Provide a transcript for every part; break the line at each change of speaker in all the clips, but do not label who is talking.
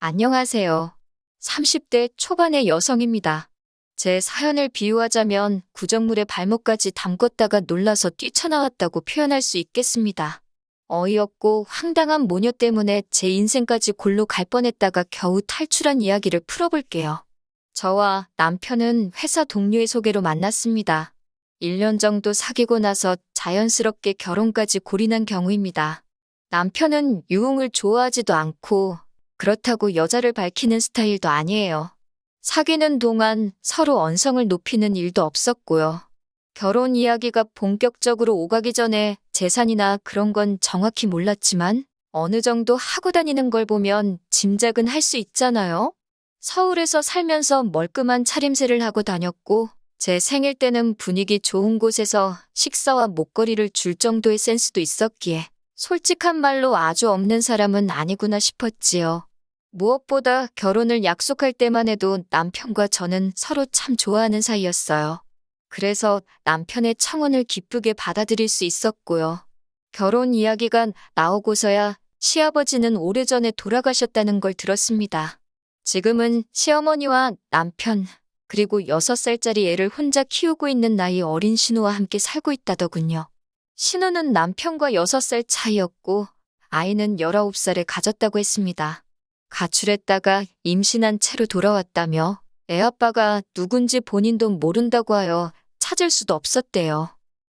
안녕하세요. 30대 초반의 여성입니다. 제 사연을 비유하자면 구정물에 발목까지 담궜다가 놀라서 뛰쳐나왔다고 표현할 수 있겠습니다. 어이없고 황당한 모녀 때문에 제 인생까지 골로 갈 뻔했다가 겨우 탈출한 이야기를 풀어볼게요. 저와 남편은 회사 동료의 소개로 만났습니다. 1년 정도 사귀고 나서 자연스럽게 결혼까지 골인한 경우입니다. 남편은 유흥을 좋아하지도 않고 그렇다고 여자를 밝히는 스타일도 아니에요. 사귀는 동안 서로 언성을 높이는 일도 없었고요. 결혼 이야기가 본격적으로 오가기 전에 재산이나 그런 건 정확히 몰랐지만 어느 정도 하고 다니는 걸 보면 짐작은 할 수 있잖아요. 서울에서 살면서 멀끔한 차림새를 하고 다녔고 제 생일 때는 분위기 좋은 곳에서 식사와 목걸이를 줄 정도의 센스도 있었기에 솔직한 말로 아주 없는 사람은 아니구나 싶었지요. 무엇보다 결혼을 약속할 때만 해도 남편과 저는 서로 참 좋아하는 사이였어요. 그래서 남편의 청혼을 기쁘게 받아들일 수 있었고요. 결혼 이야기가 나오고서야 시아버지는 오래전에 돌아가셨다는 걸 들었습니다. 지금은 시어머니와 남편, 그리고 6살짜리 애를 혼자 키우고 있는 나이 어린 신우와 함께 살고 있다더군요. 신우는 남편과 6살 차이였고 아이는 19살에 가졌다고 했습니다. 가출했다가 임신한 채로 돌아왔다며 애아빠가 누군지 본인도 모른다고 하여 찾을 수도 없었대요.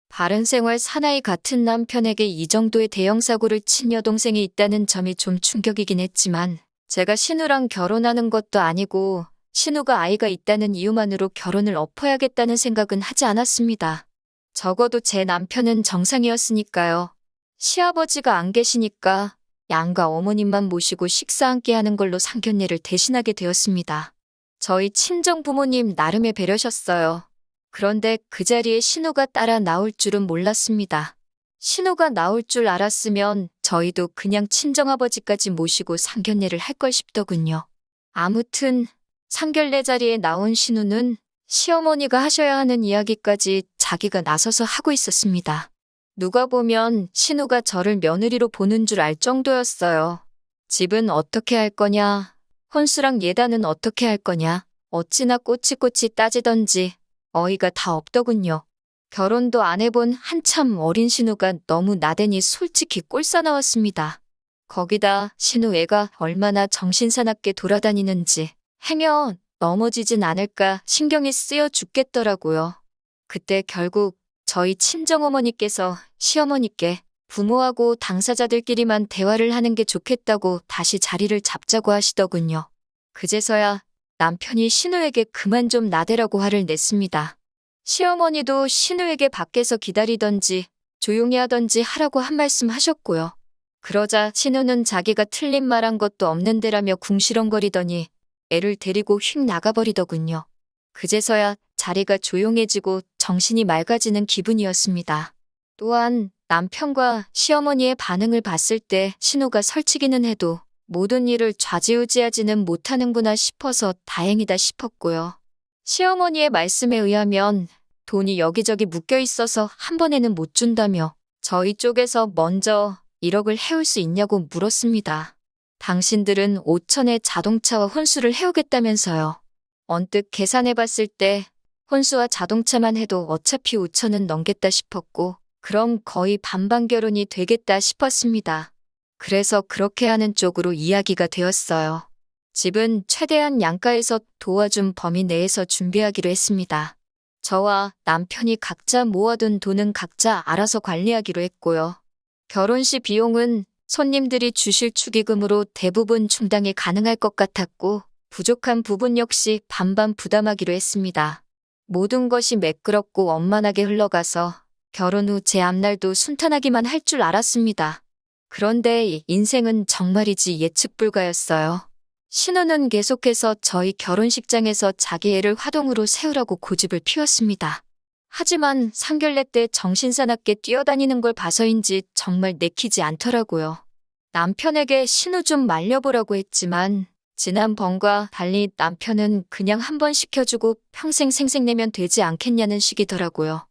바른생활 사나이 같은 남편에게 이 정도의 대형 사고를 친 여동생이 있다는 점이 좀 충격이긴 했지만 제가 신우랑 결혼하는 것도 아니고 신우가 아이가 있다는 이유만으로 결혼을 엎어야겠다는 생각은 하지 않았습니다. 적어도 제 남편은 정상이었으니까요. 시아버지가 안 계시니까 양가 어머님만 모시고 식사 함께 하는 걸로 상견례를 대신하게 되었습니다. 저희 친정 부모님 나름의 배려셨어요. 그런데 그 자리에 신우가 따라 나올 줄은 몰랐습니다. 신우가 나올 줄 알았으면 저희도 그냥 친정아버지까지 모시고 상견례를 할 걸 싶더군요. 아무튼 상견례 자리에 나온 신우는 시어머니가 하셔야 하는 이야기까지 자기가 나서서 하고 있었습니다. 누가 보면 신우가 저를 며느리로 보는 줄 알 정도였어요. 집은 어떻게 할 거냐, 혼수랑 예단은 어떻게 할 거냐, 어찌나 꼬치꼬치 따지던지 어이가 다 없더군요. 결혼도 안 해본 한참 어린 신우가 너무 나대니 솔직히 꼴싸나왔습니다. 거기다 신우 애가 얼마나 정신사납게 돌아다니는지 행여 넘어지진 않을까 신경이 쓰여 죽겠더라고요. 그때 결국 저희 친정어머니께서 시어머니께 부모하고 당사자들끼리만 대화를 하는 게 좋겠다고 다시 자리를 잡자고 하시더군요. 그제서야 남편이 신우에게 그만 좀 나대라고 화를 냈습니다. 시어머니도 신우에게 밖에서 기다리던지 조용히 하던지 하라고 한 말씀 하셨고요. 그러자 신우는 자기가 틀린 말 한 것도 없는데라며 궁시렁거리더니 애를 데리고 휙 나가버리더군요. 그제서야 자리가 조용해지고 정신이 맑아지는 기분이었습니다. 또한 남편과 시어머니의 반응을 봤을 때 신우가 설치기는 해도 모든 일을 좌지우지하지는 못하는구나 싶어서 다행이다 싶었고요. 시어머니의 말씀에 의하면 돈이 여기저기 묶여 있어서 한 번에는 못 준다며 저희 쪽에서 먼저 1억을 해올 수 있냐고 물었습니다. 당신들은 5천에 자동차와 혼수를 해오겠다면서요. 언뜻 계산해봤을 때 혼수와 자동차만 해도 어차피 5천은 넘겠다 싶었고 그럼 거의 반반 결혼이 되겠다 싶었습니다. 그래서 그렇게 하는 쪽으로 이야기가 되었어요. 집은 최대한 양가에서 도와준 범위 내에서 준비하기로 했습니다. 저와 남편이 각자 모아둔 돈은 각자 알아서 관리하기로 했고요. 결혼식 비용은 손님들이 주실 축의금으로 대부분 충당이 가능할 것 같았고 부족한 부분 역시 반반 부담하기로 했습니다. 모든 것이 매끄럽고 원만하게 흘러가서 결혼 후 제 앞날도 순탄하기만 할 줄 알았습니다. 그런데 인생은 정말이지 예측 불가였어요. 신우는 계속해서 저희 결혼식장에서 자기 애를 화동으로 세우라고 고집을 피웠습니다. 하지만 상견례 때 정신사납게 뛰어다니는 걸 봐서인지 정말 내키지 않더라고요. 남편에게 신우 좀 말려보라고 했지만 지난번과 달리 남편은 그냥 한 번 시켜주고 평생 생색내면 되지 않겠냐는 식이더라고요.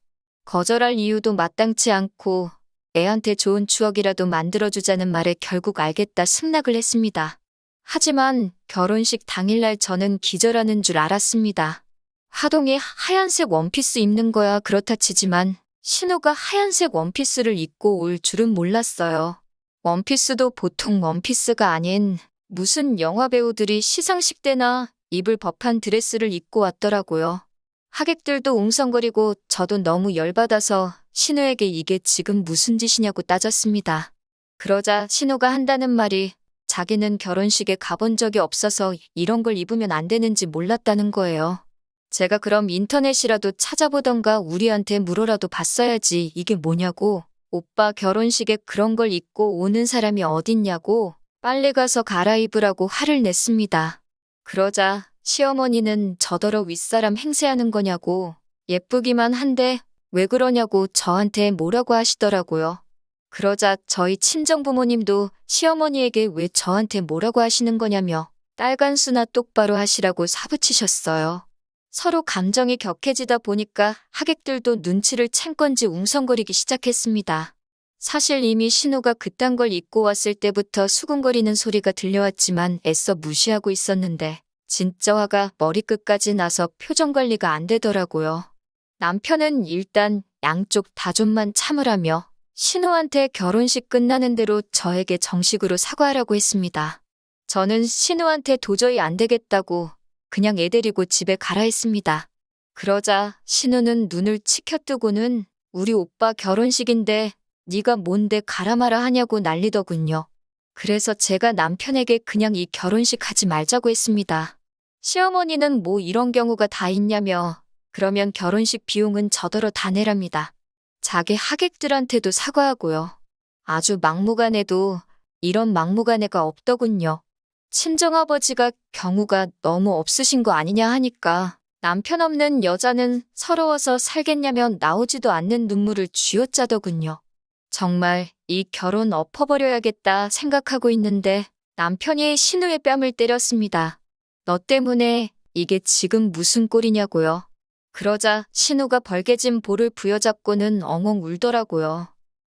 거절할 이유도 마땅치 않고 애한테 좋은 추억이라도 만들어주자는 말에 결국 알겠다 승낙을 했습니다. 하지만 결혼식 당일날 저는 기절하는 줄 알았습니다. 화동이 하얀색 원피스 입는 거야 그렇다 치지만 신우가 하얀색 원피스를 입고 올 줄은 몰랐어요. 원피스도 보통 원피스가 아닌 무슨 영화배우들이 시상식 때나 입을 법한 드레스를 입고 왔더라고요. 하객들도 웅성거리고 저도 너무 열받아서 신우에게 이게 지금 무슨 짓이냐고 따졌습니다. 그러자 신우가 한다는 말이 자기는 결혼식에 가본 적이 없어서 이런 걸 입으면 안 되는지 몰랐다는 거예요. 제가 그럼 인터넷이라도 찾아보던가 우리한테 물어라도 봤어야지 이게 뭐냐고. 오빠 결혼식에 그런 걸 입고 오는 사람이 어딨냐고 빨리 가서 갈아입으라고 화를 냈습니다. 그러자 시어머니는 저더러 윗사람 행세하는 거냐고 예쁘기만 한데 왜 그러냐고 저한테 뭐라고 하시더라고요. 그러자 저희 친정부모님도 시어머니에게 왜 저한테 뭐라고 하시는 거냐며 딸간수나 똑바로 하시라고 사부치셨어요. 서로 감정이 격해지다 보니까 하객들도 눈치를 챈 건지 웅성거리기 시작했습니다. 사실 이미 신우가 그딴 걸 입고 왔을 때부터 수군거리는 소리가 들려왔지만 애써 무시하고 있었는데 진짜 화가 머리끝까지 나서 표정 관리가 안 되더라고요. 남편은 일단 양쪽 다 좀만 참으라며 신우한테 결혼식 끝나는 대로 저에게 정식으로 사과하라고 했습니다. 저는 신우한테 도저히 안 되겠다고 그냥 애 데리고 집에 가라 했습니다. 그러자 신우는 눈을 치켜뜨고는 우리 오빠 결혼식인데 네가 뭔데 가라 마라 하냐고 난리더군요. 그래서 제가 남편에게 그냥 이 결혼식 하지 말자고 했습니다. 시어머니는 뭐 이런 경우가 다 있냐며 그러면 결혼식 비용은 저더러 다 내랍니다. 자기 하객들한테도 사과하고요. 아주 막무가내도 이런 막무가내가 없더군요. 친정아버지가 경우가 너무 없으신 거 아니냐 하니까 남편 없는 여자는 서러워서 살겠냐며 나오지도 않는 눈물을 쥐어짜더군요. 정말 이 결혼 엎어버려야겠다 생각하고 있는데 남편이 신우의 뺨을 때렸습니다. 너 때문에 이게 지금 무슨 꼴이냐고요. 그러자 신우가 벌개진 볼을 부여잡고는 엉엉 울더라고요.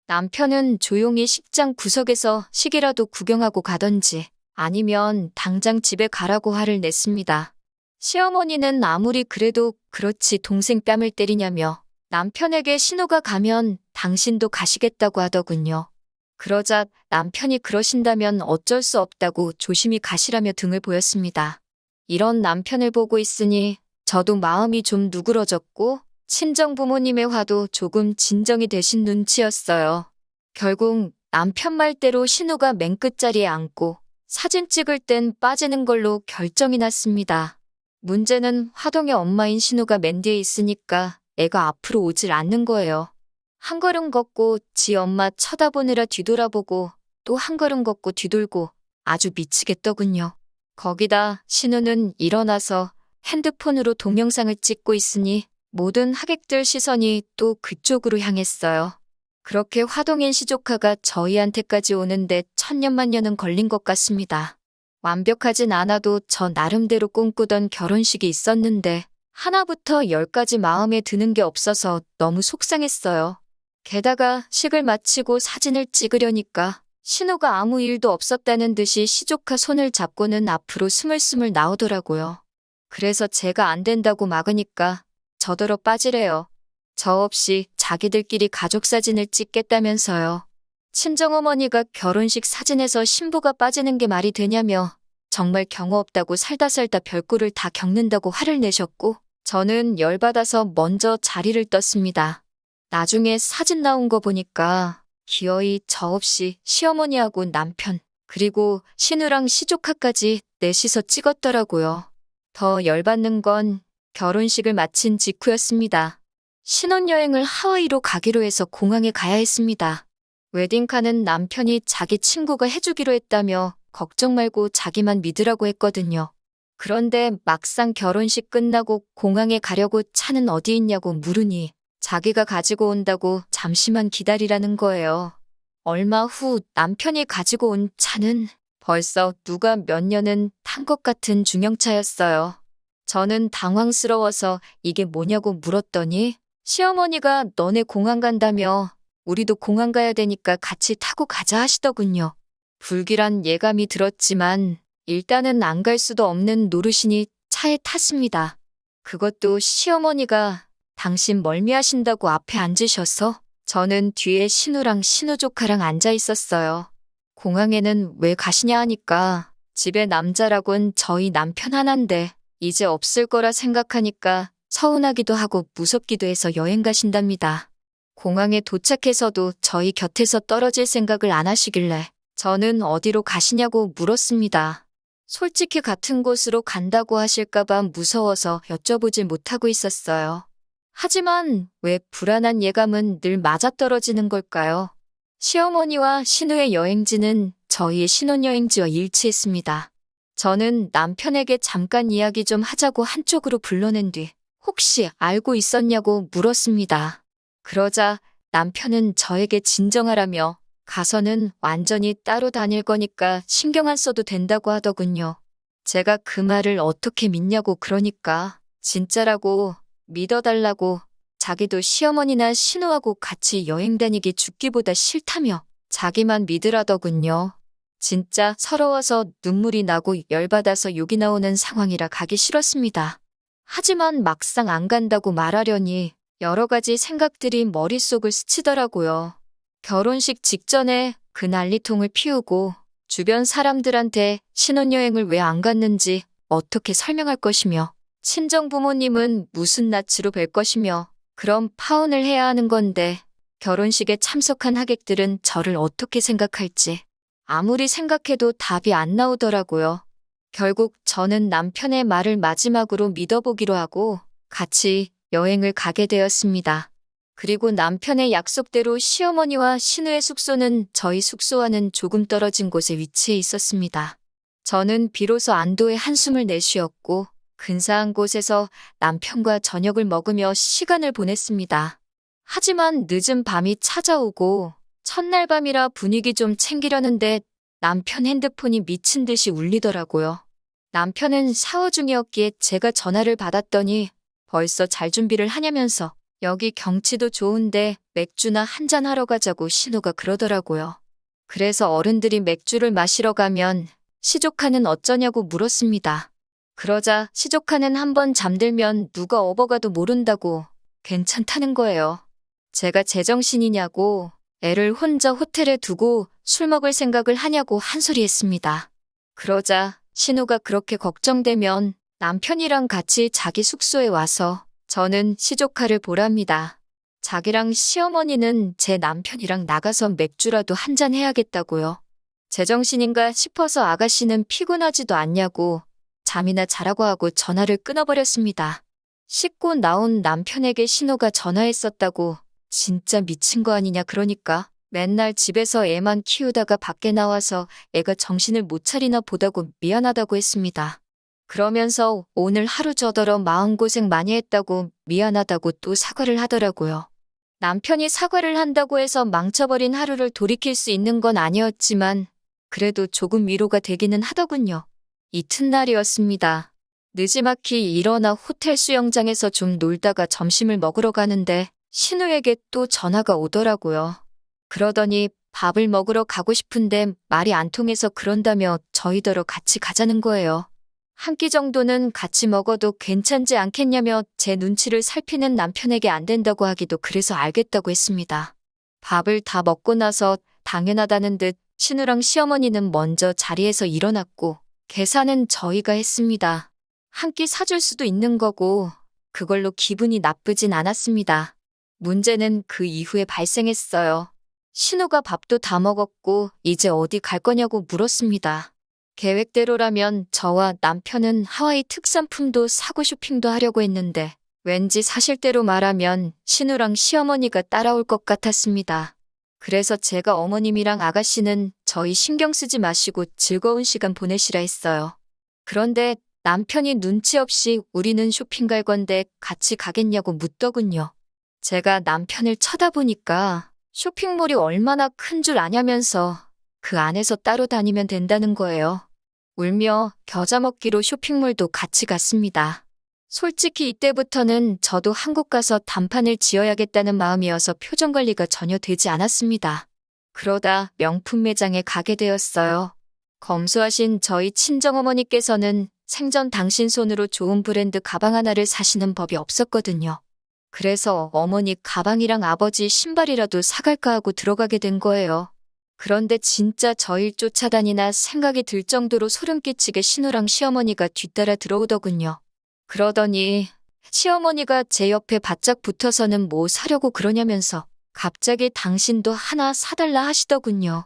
남편은 조용히 식장 구석에서 식이라도 구경하고 가던지 아니면 당장 집에 가라고 화를 냈습니다. 시어머니는 아무리 그래도 그렇지 동생 뺨을 때리냐며 남편에게 신우가 가면 당신도 가시겠다고 하더군요. 그러자 남편이 그러신다면 어쩔 수 없다고 조심히 가시라며 등을 보였습니다. 이런 남편을 보고 있으니 저도 마음이 좀 누그러졌고 친정 부모님의 화도 조금 진정이 되신 눈치였어요. 결국 남편 말대로 신우가 맨 끝자리에 앉고 사진 찍을 땐 빠지는 걸로 결정이 났습니다. 문제는 화동의 엄마인 신우가 맨 뒤에 있으니까 애가 앞으로 오질 않는 거예요. 한 걸음 걷고 지 엄마 쳐다보느라 뒤돌아보고 또 한 걸음 걷고 뒤돌고 아주 미치겠더군요. 거기다 신우는 일어나서 핸드폰으로 동영상을 찍고 있으니 모든 하객들 시선이 또 그쪽으로 향했어요. 그렇게 화동인 시조카가 저희한테까지 오는데 천년만년은 걸린 것 같습니다. 완벽하진 않아도 저 나름대로 꿈꾸던 결혼식이 있었는데 하나부터 열까지 마음에 드는 게 없어서 너무 속상했어요. 게다가 식을 마치고 사진을 찍으려니까 신우가 아무 일도 없었다는 듯이 시조카 손을 잡고는 앞으로 스물스물 나오더라고요. 그래서 제가 안 된다고 막으니까 저더러 빠지래요. 저 없이 자기들끼리 가족 사진을 찍겠다면서요. 친정어머니가 결혼식 사진에서 신부가 빠지는 게 말이 되냐며 정말 경우 없다고 살다 별꼴을 다 겪는다고 화를 내셨고 저는 열받아서 먼저 자리를 떴습니다. 나중에 사진 나온 거 보니까 기어이 저 없이 시어머니하고 남편 그리고 신우랑 시조카까지 넷이서 찍었더라고요. 더 열받는 건 결혼식을 마친 직후였습니다. 신혼여행을 하와이로 가기로 해서 공항에 가야 했습니다. 웨딩카는 남편이 자기 친구가 해주기로 했다며 걱정 말고 자기만 믿으라고 했거든요. 그런데 막상 결혼식 끝나고 공항에 가려고 차는 어디 있냐고 물으니 자기가 가지고 온다고 잠시만 기다리라는 거예요. 얼마 후 남편이 가지고 온 차는 벌써 누가 몇 년은 탄 것 같은 중형차였어요. 저는 당황스러워서 이게 뭐냐고 물었더니 시어머니가 너네 공항 간다며 우리도 공항 가야 되니까 같이 타고 가자 하시더군요. 불길한 예감이 들었지만 일단은 안 갈 수도 없는 노르신이 차에 탔습니다. 그것도 시어머니가 당신 멀미하신다고 앞에 앉으셔서 저는 뒤에 신우랑 신우 조카랑 앉아 있었어요. 공항에는 왜 가시냐 하니까 집에 남자라곤 저희 남편 하나인데 이제 없을 거라 생각하니까 서운하기도 하고 무섭기도 해서 여행 가신답니다. 공항에 도착해서도 저희 곁에서 떨어질 생각을 안 하시길래 저는 어디로 가시냐고 물었습니다. 솔직히 같은 곳으로 간다고 하실까봐 무서워서 여쭤보질 못하고 있었어요. 하지만 왜 불안한 예감은 늘 맞아떨어지는 걸까요? 시어머니와 신우의 여행지는 저희의 신혼여행지와 일치했습니다. 저는 남편에게 잠깐 이야기 좀 하자고 한쪽으로 불러낸 뒤 혹시 알고 있었냐고 물었습니다. 그러자 남편은 저에게 진정하라며 가서는 완전히 따로 다닐 거니까 신경 안 써도 된다고 하더군요. 제가 그 말을 어떻게 믿냐고 그러니까 진짜라고 믿어달라고 자기도 시어머니나 신우하고 같이 여행 다니기 죽기보다 싫다며 자기만 믿으라더군요. 진짜 서러워서 눈물이 나고 열받아서 욕이 나오는 상황이라 가기 싫었습니다. 하지만 막상 안 간다고 말하려니 여러 가지 생각들이 머릿속을 스치더라고요. 결혼식 직전에 그 난리통을 피우고 주변 사람들한테 신혼여행을 왜 안 갔는지 어떻게 설명할 것이며 친정 부모님은 무슨 낯으로 뵐 것이며 그럼 파혼을 해야 하는 건데 결혼식에 참석한 하객들은 저를 어떻게 생각할지 아무리 생각해도 답이 안 나오더라고요. 결국 저는 남편의 말을 마지막으로 믿어보기로 하고 같이 여행을 가게 되었습니다. 그리고 남편의 약속대로 시어머니와 신우의 숙소는 저희 숙소와는 조금 떨어진 곳에 위치해 있었습니다. 저는 비로소 안도의 한숨을 내쉬었고 근사한 곳에서 남편과 저녁을 먹으며 시간을 보냈습니다. 하지만 늦은 밤이 찾아오고 첫날 밤이라 분위기 좀 챙기려는데 남편 핸드폰이 미친 듯이 울리더라고요. 남편은 샤워 중이었기에 제가 전화를 받았더니 벌써 잘 준비를 하냐면서 여기 경치도 좋은데 맥주나 한잔 하러 가자고 신우가 그러더라고요. 그래서 어른들이 맥주를 마시러 가면 시조카는 어쩌냐고 물었습니다. 그러자 시조카는 한번 잠들면 누가 업어가도 모른다고 괜찮다는 거예요. 제가 제정신이냐고 애를 혼자 호텔에 두고 술 먹을 생각을 하냐고 한 소리 했습니다. 그러자 신우가 그렇게 걱정되면 남편이랑 같이 자기 숙소에 와서 저는 시조카를 보랍니다. 자기랑 시어머니는 제 남편이랑 나가서 맥주라도 한잔 해야겠다고요. 제정신인가 싶어서 아가씨는 피곤하지도 않냐고 잠이나 자라고 하고 전화를 끊어버렸습니다. 씻고 나온 남편에게 신우가 전화했었다고 진짜 미친 거 아니냐 그러니까 맨날 집에서 애만 키우다가 밖에 나와서 애가 정신을 못 차리나 보다고 미안하다고 했습니다. 그러면서 오늘 하루 저더러 마음고생 많이 했다고 미안하다고 또 사과를 하더라고요. 남편이 사과를 한다고 해서 망쳐버린 하루를 돌이킬 수 있는 건 아니었지만 그래도 조금 위로가 되기는 하더군요. 이튿날이었습니다. 느지막이 일어나 호텔 수영장에서 좀 놀다가 점심을 먹으러 가는데 신우에게 또 전화가 오더라고요. 그러더니 밥을 먹으러 가고 싶은데 말이 안 통해서 그런다며 저희더러 같이 가자는 거예요. 한 끼 정도는 같이 먹어도 괜찮지 않겠냐며 제 눈치를 살피는 남편에게 안 된다고 하기도 그래서 알겠다고 했습니다. 밥을 다 먹고 나서 당연하다는 듯 신우랑 시어머니는 먼저 자리에서 일어났고 계산은 저희가 했습니다. 한 끼 사줄 수도 있는 거고 그걸로 기분이 나쁘진 않았습니다. 문제는 그 이후에 발생했어요. 신우가 밥도 다 먹었고 이제 어디 갈 거냐고 물었습니다. 계획대로라면 저와 남편은 하와이 특산품도 사고 쇼핑도 하려고 했는데 왠지 사실대로 말하면 신우랑 시어머니가 따라올 것 같았습니다. 그래서 제가 어머님이랑 아가씨는 저희 신경 쓰지 마시고 즐거운 시간 보내시라 했어요. 그런데 남편이 눈치 없이 우리는 쇼핑 갈 건데 같이 가겠냐고 묻더군요. 제가 남편을 쳐다보니까 쇼핑몰이 얼마나 큰 줄 아냐면서 그 안에서 따로 다니면 된다는 거예요. 울며 겨자 먹기로 쇼핑몰도 같이 갔습니다. 솔직히 이때부터는 저도 한국 가서 단판을 지어야겠다는 마음이어서 표정 관리가 전혀 되지 않았습니다. 그러다 명품 매장에 가게 되었어요. 검소하신 저희 친정어머니께서는 생전 당신 손으로 좋은 브랜드 가방 하나를 사시는 법이 없었거든요. 그래서 어머니 가방이랑 아버지 신발이라도 사갈까 하고 들어가게 된 거예요. 그런데 진짜 저일 쫓아다니나 생각이 들 정도로 소름 끼치게 신우랑 시어머니가 뒤따라 들어오더군요. 그러더니 시어머니가 제 옆에 바짝 붙어서는 뭐 사려고 그러냐면서 갑자기 당신도 하나 사달라 하시더군요.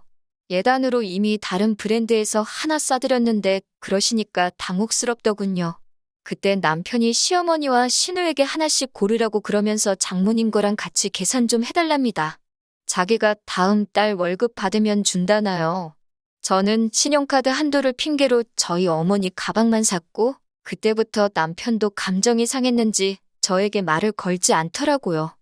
예단으로 이미 다른 브랜드에서 하나 싸드렸는데 그러시니까 당혹스럽더군요. 그때 남편이 시어머니와 신우에게 하나씩 고르라고 그러면서 장모님 거랑 같이 계산 좀 해달랍니다. 자기가 다음 달 월급 받으면 준다나요. 저는 신용카드 한도를 핑계로 저희 어머니 가방만 샀고 그때부터 남편도 감정이 상했는지 저에게 말을 걸지 않더라고요.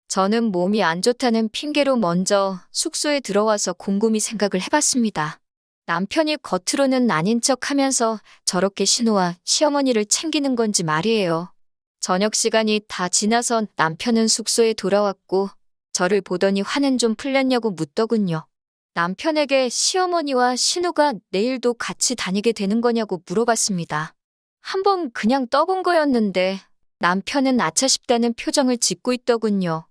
저는 몸이 안 좋다는 핑계로 먼저 숙소에 들어와서 곰곰이 생각을 해봤습니다. 남편이 겉으로는 아닌 척 하면서 저렇게 신우와 시어머니를 챙기는 건지 말이에요. 저녁 시간이 다 지나서 남편은 숙소에 돌아왔고 저를 보더니 화는 좀 풀렸냐고 묻더군요. 남편에게 시어머니와 신우가 내일도 같이 다니게 되는 거냐고 물어봤습니다. 한번 그냥 떠본 거였는데 남편은 아차 싶다는 표정을 짓고 있더군요.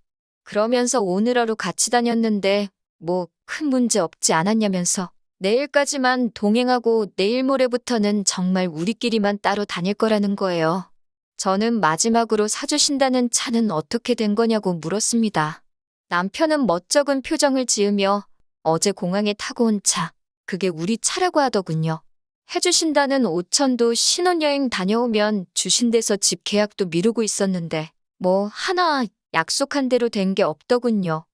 그러면서 오늘 하루 같이 다녔는데 뭐 큰 문제 없지 않았냐면서 내일까지만 동행하고 내일 모레부터는 정말 우리끼리만 따로 다닐 거라는 거예요. 저는 마지막으로 사주신다는 차는 어떻게 된 거냐고 물었습니다. 남편은 멋쩍은 표정을 지으며 어제 공항에 타고 온 차, 그게 우리 차라고 하더군요. 해주신다는 5천도 신혼여행 다녀오면 주신대서 집 계약도 미루고 있었는데 뭐 하나 약속한 대로 된 게 없더군요.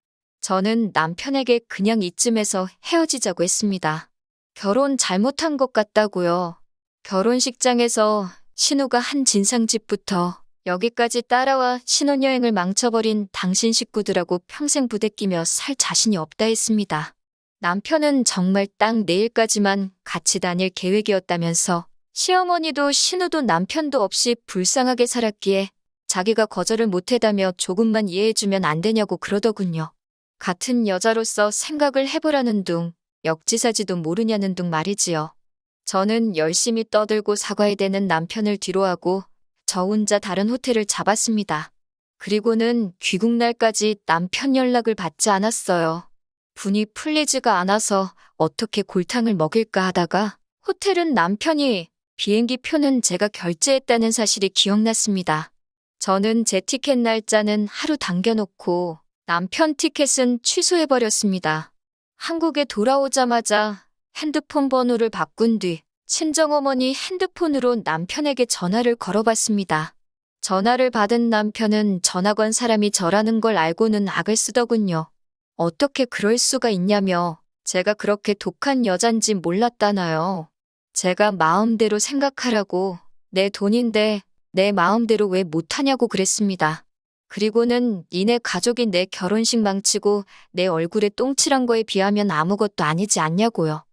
저는 남편에게 그냥 이쯤에서 헤어지자고 했습니다. 결혼 잘못한 것 같다고요. 결혼식장에서 신우가 한 진상짓부터 여기까지 따라와 신혼여행을 망쳐버린 당신 식구들하고 평생 부대끼며 살 자신이 없다 했습니다. 남편은 정말 딱 내일까지만 같이 다닐 계획이었다면서 시어머니도 신우도 남편도 없이 불쌍하게 살았기에 자기가 거절을 못해다며 조금만 이해해주면 안 되냐고 그러더군요. 같은 여자로서 생각을 해보라는 둥, 역지사지도 모르냐는 둥 말이지요. 저는 열심히 떠들고 사과해대는 남편을 뒤로하고 저 혼자 다른 호텔을 잡았습니다. 그리고는 귀국날까지 남편 연락을 받지 않았어요. 분이 풀리지가 않아서 어떻게 골탕을 먹일까 하다가 호텔은 남편이, 비행기 표는 제가 결제했다는 사실이 기억났습니다. 저는 제 티켓 날짜는 하루 당겨놓고 남편 티켓은 취소해버렸습니다. 한국에 돌아오자마자 핸드폰 번호를 바꾼 뒤 친정어머니 핸드폰으로 남편에게 전화를 걸어봤습니다. 전화를 받은 남편은 전화 건 사람이 저라는 걸 알고는 악을 쓰더군요. 어떻게 그럴 수가 있냐며 제가 그렇게 독한 여잔지 몰랐다나요. 제가 마음대로 생각하라고 내 돈인데 내 마음대로 왜 못하냐고 그랬습니다. 그리고는 니네 가족이 내 결혼식 망치고 내 얼굴에 똥칠한 거에 비하면 아무것도 아니지 않냐고요.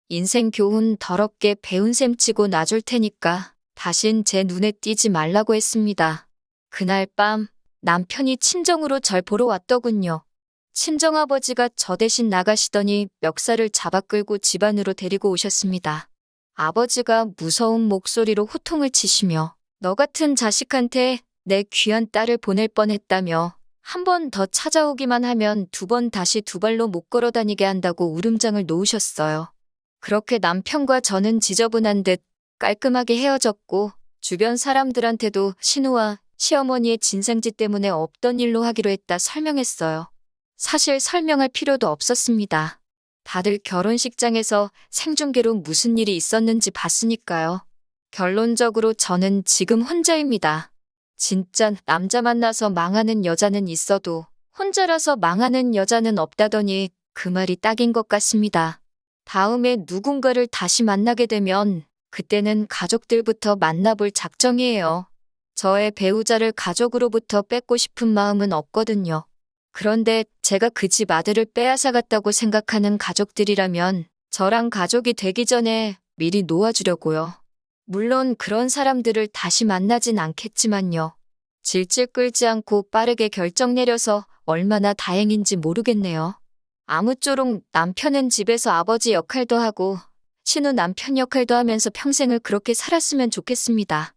인생 교훈 더럽게 배운 셈 치고 놔줄 테니까 다신 제 눈에 띄지 말라고 했습니다. 그날 밤 남편이 친정으로 절 보러 왔더군요. 친정아버지가 저 대신 나가시더니 멱살을 잡아 끌고 집 안으로 데리고 오셨습니다. 아버지가 무서운 목소리로 호통을 치시며 너 같은 자식한테 내 귀한 딸을 보낼 뻔했다며 한 번 더 찾아오기만 하면 2번 다시 2발로 못 걸어 다니게 한다고 울음장을 놓으셨어요. 그렇게 남편과 저는 지저분한 듯 깔끔하게 헤어졌고 주변 사람들한테도 신우와 시어머니의 진상짓 때문에 없던 일로 하기로 했다 설명했어요. 사실 설명할 필요도 없었습니다. 다들 결혼식장에서 생중계로 무슨 일이 있었는지 봤으니까요. 결론적으로 저는 지금 혼자입니다. 진짜 남자 만나서 망하는 여자는 있어도 혼자라서 망하는 여자는 없다더니 그 말이 딱인 것 같습니다. 다음에 누군가를 다시 만나게 되면 그때는 가족들부터 만나볼 작정이에요. 저의 배우자를 가족으로부터 뺏고 싶은 마음은 없거든요. 그런데 제가 그 집 아들을 빼앗아갔다고 생각하는 가족들이라면 저랑 가족이 되기 전에 미리 놓아주려고요. 물론 그런 사람들을 다시 만나진 않겠지만요. 질질 끌지 않고 빠르게 결정 내려서 얼마나 다행인지 모르겠네요. 아무쪼록 남편은 집에서 아버지 역할도 하고 신우 남편 역할도 하면서 평생을 그렇게 살았으면 좋겠습니다.